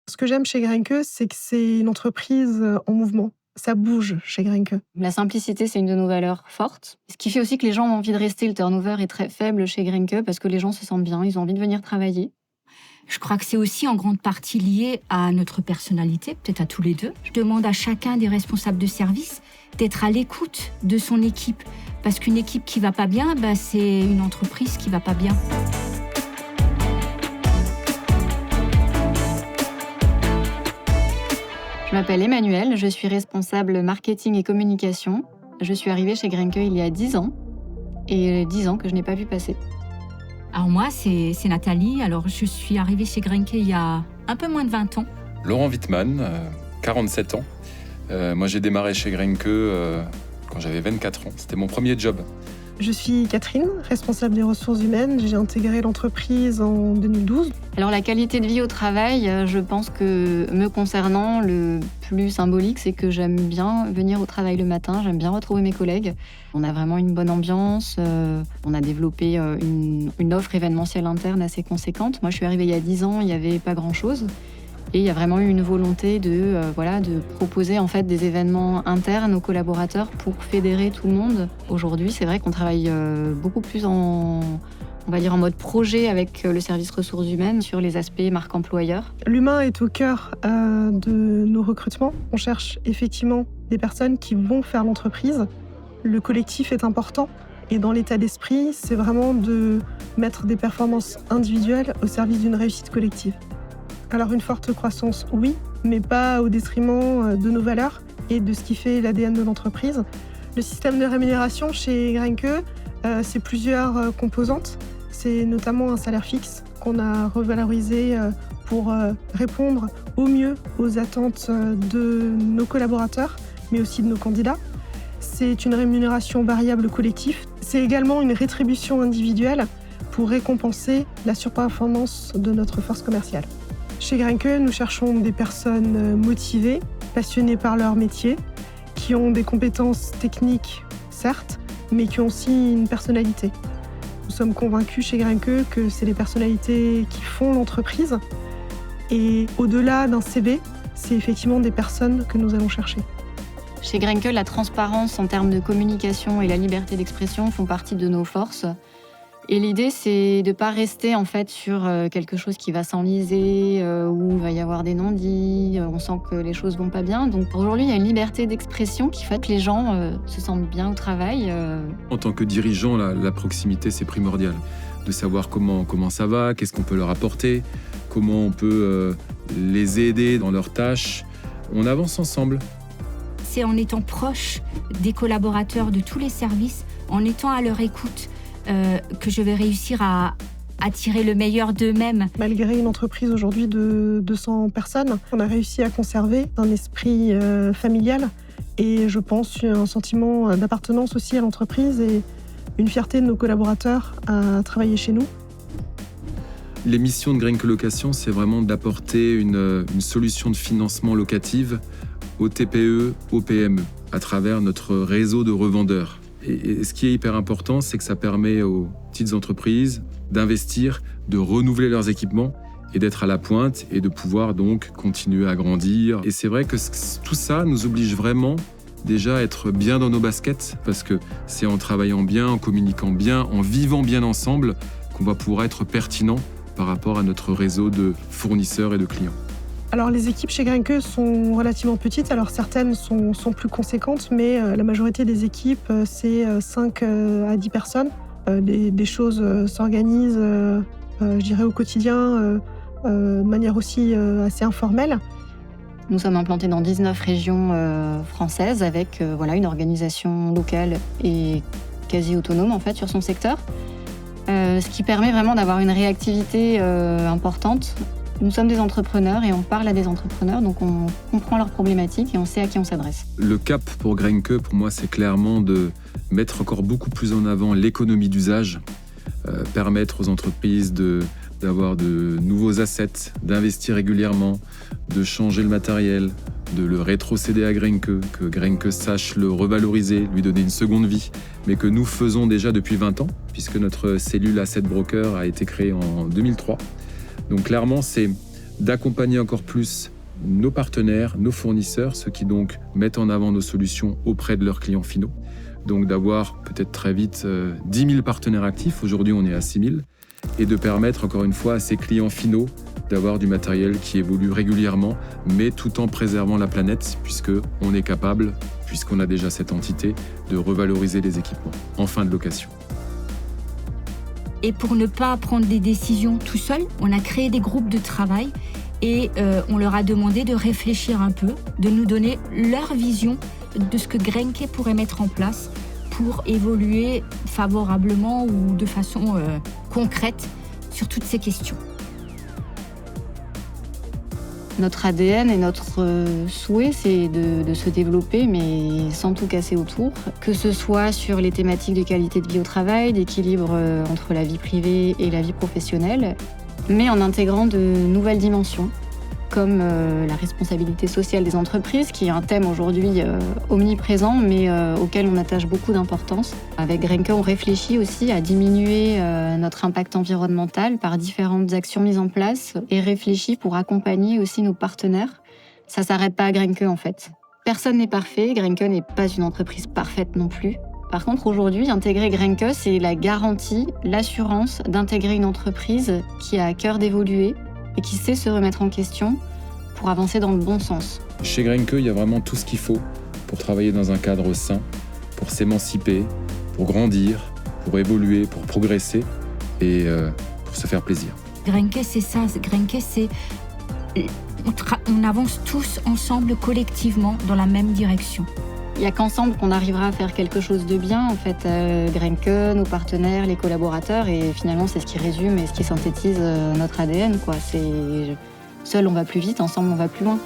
Ce que j'aime chez Grenke, c'est que c'est une entreprise en mouvement. Ça bouge chez Grenke. La simplicité, c'est une de nos valeurs fortes. Ce qui fait aussi que les gens ont envie de rester. Le turnover est très faible chez Grenke parce que les gens se sentent bien, ils ont envie de venir travailler. Je crois que c'est aussi en grande partie lié à notre personnalité, peut-être à tous les deux. Je demande à chacun des responsables de service d'être à l'écoute de son équipe. Parce qu'une équipe qui va pas bien, c'est une entreprise qui va pas bien. Je m'appelle Emmanuelle, je suis responsable marketing et communication. Je suis arrivée chez Grenke il y a 10 ans, et 10 ans que je n'ai pas vu passer. Alors moi, c'est Nathalie. Alors je suis arrivée chez Grenke il y a un peu moins de 20 ans. Laurent Wittmann, 47 ans. Moi, j'ai démarré chez Grenke quand j'avais 24 ans. C'était mon premier job. Je suis Catherine, responsable des ressources humaines. J'ai intégré l'entreprise en 2012. Alors la qualité de vie au travail, je pense que me concernant, le plus symbolique, c'est que j'aime bien venir au travail le matin, j'aime bien retrouver mes collègues. On a vraiment une bonne ambiance, on a développé une offre événementielle interne assez conséquente. Moi, je suis arrivée il y a 10 ans, il n'y avait pas grand-chose. Et il y a vraiment eu une volonté de proposer en fait des événements internes aux collaborateurs pour fédérer tout le monde. Aujourd'hui, c'est vrai qu'on travaille beaucoup plus en mode projet avec le service ressources humaines sur les aspects marque employeur. L'humain est au cœur de nos recrutements. On cherche effectivement des personnes qui vont faire l'entreprise. Le collectif est important. Et dans l'état d'esprit, c'est vraiment de mettre des performances individuelles au service d'une réussite collective. Alors une forte croissance, oui, mais pas au détriment de nos valeurs et de ce qui fait l'ADN de l'entreprise. Le système de rémunération chez Grenke, c'est plusieurs composantes. C'est notamment un salaire fixe qu'on a revalorisé pour répondre au mieux aux attentes de nos collaborateurs, mais aussi de nos candidats. C'est une rémunération variable collective. C'est également une rétribution individuelle pour récompenser la surperformance de notre force commerciale. Chez Grenke, nous cherchons des personnes motivées, passionnées par leur métier, qui ont des compétences techniques, certes, mais qui ont aussi une personnalité. Nous sommes convaincus chez Grenke que c'est les personnalités qui font l'entreprise. Et au-delà d'un CV, c'est effectivement des personnes que nous allons chercher. Chez Grenke, la transparence en termes de communication et la liberté d'expression font partie de nos forces. Et l'idée, c'est de ne pas rester en fait sur quelque chose qui va s'enliser, où il va y avoir des non-dits, on sent que les choses vont pas bien. Donc aujourd'hui, il y a une liberté d'expression qui fait que les gens se sentent bien au travail. En tant que dirigeant, la proximité, c'est primordial. De savoir comment ça va, qu'est-ce qu'on peut leur apporter, comment on peut les aider dans leurs tâches. On avance ensemble. C'est en étant proche des collaborateurs de tous les services, en étant à leur écoute, que je vais réussir à tirer le meilleur d'eux-mêmes. Malgré une entreprise aujourd'hui de 200 personnes, on a réussi à conserver un esprit familial et je pense un sentiment d'appartenance aussi à l'entreprise et une fierté de nos collaborateurs à travailler chez nous. Les missions de Grenke Location, c'est vraiment d'apporter une solution de financement locative aux TPE, aux PME, à travers notre réseau de revendeurs. Et ce qui est hyper important, c'est que ça permet aux petites entreprises d'investir, de renouveler leurs équipements et d'être à la pointe et de pouvoir donc continuer à grandir. Et c'est vrai que tout ça nous oblige vraiment déjà à être bien dans nos baskets parce que c'est en travaillant bien, en communiquant bien, en vivant bien ensemble qu'on va pouvoir être pertinent par rapport à notre réseau de fournisseurs et de clients. Alors les équipes chez Grenke sont relativement petites, alors certaines sont plus conséquentes, mais la majorité des équipes, c'est 5 à 10 personnes. Des choses s'organisent, je dirais, au quotidien, de manière aussi assez informelle. Nous sommes implantés dans 19 régions françaises avec une organisation locale et quasi autonome en fait sur son secteur. Ce qui permet vraiment d'avoir une réactivité importante. Nous sommes des entrepreneurs et on parle à des entrepreneurs, donc on comprend leurs problématiques et on sait à qui on s'adresse. Le cap pour Grenke, pour moi, c'est clairement de mettre encore beaucoup plus en avant l'économie d'usage, permettre aux entreprises d'avoir de nouveaux assets, d'investir régulièrement, de changer le matériel, de le rétrocéder à Grenke, que Grenke sache le revaloriser, lui donner une seconde vie, mais que nous faisons déjà depuis 20 ans, puisque notre cellule Asset Broker a été créée en 2003. Donc clairement, c'est d'accompagner encore plus nos partenaires, nos fournisseurs, ceux qui donc mettent en avant nos solutions auprès de leurs clients finaux. Donc d'avoir peut-être très vite 10 000 partenaires actifs, aujourd'hui on est à 6 000, et de permettre encore une fois à ces clients finaux d'avoir du matériel qui évolue régulièrement, mais tout en préservant la planète, puisqu'on est capable, puisqu'on a déjà cette entité, de revaloriser les équipements en fin de location. Et pour ne pas prendre des décisions tout seul, on a créé des groupes de travail et on leur a demandé de réfléchir un peu, de nous donner leur vision de ce que Grenke pourrait mettre en place pour évoluer favorablement ou de façon concrète sur toutes ces questions. Notre ADN et notre souhait, c'est de se développer, mais sans tout casser autour. Que ce soit sur les thématiques de qualité de vie au travail, d'équilibre entre la vie privée et la vie professionnelle, mais en intégrant de nouvelles dimensions, comme la responsabilité sociale des entreprises, qui est un thème aujourd'hui omniprésent, mais auquel on attache beaucoup d'importance. Avec Grenke, on réfléchit aussi à diminuer notre impact environnemental par différentes actions mises en place et réfléchit pour accompagner aussi nos partenaires. Ça ne s'arrête pas à Grenke, en fait. Personne n'est parfait, Grenke n'est pas une entreprise parfaite non plus. Par contre, aujourd'hui, intégrer Grenke, c'est la garantie, l'assurance d'intégrer une entreprise qui a à cœur d'évoluer et qui sait se remettre en question pour avancer dans le bon sens. Chez Grenke, il y a vraiment tout ce qu'il faut pour travailler dans un cadre sain, pour s'émanciper, pour grandir, pour évoluer, pour progresser et pour se faire plaisir. Grenke, c'est ça. Grenke, c'est... On avance tous ensemble, collectivement, dans la même direction. Il n'y a qu'ensemble qu'on arrivera à faire quelque chose de bien, en fait. Grenke, nos partenaires, les collaborateurs, et finalement, c'est ce qui résume et ce qui synthétise notre ADN, quoi. Seul, on va plus vite, ensemble, on va plus loin.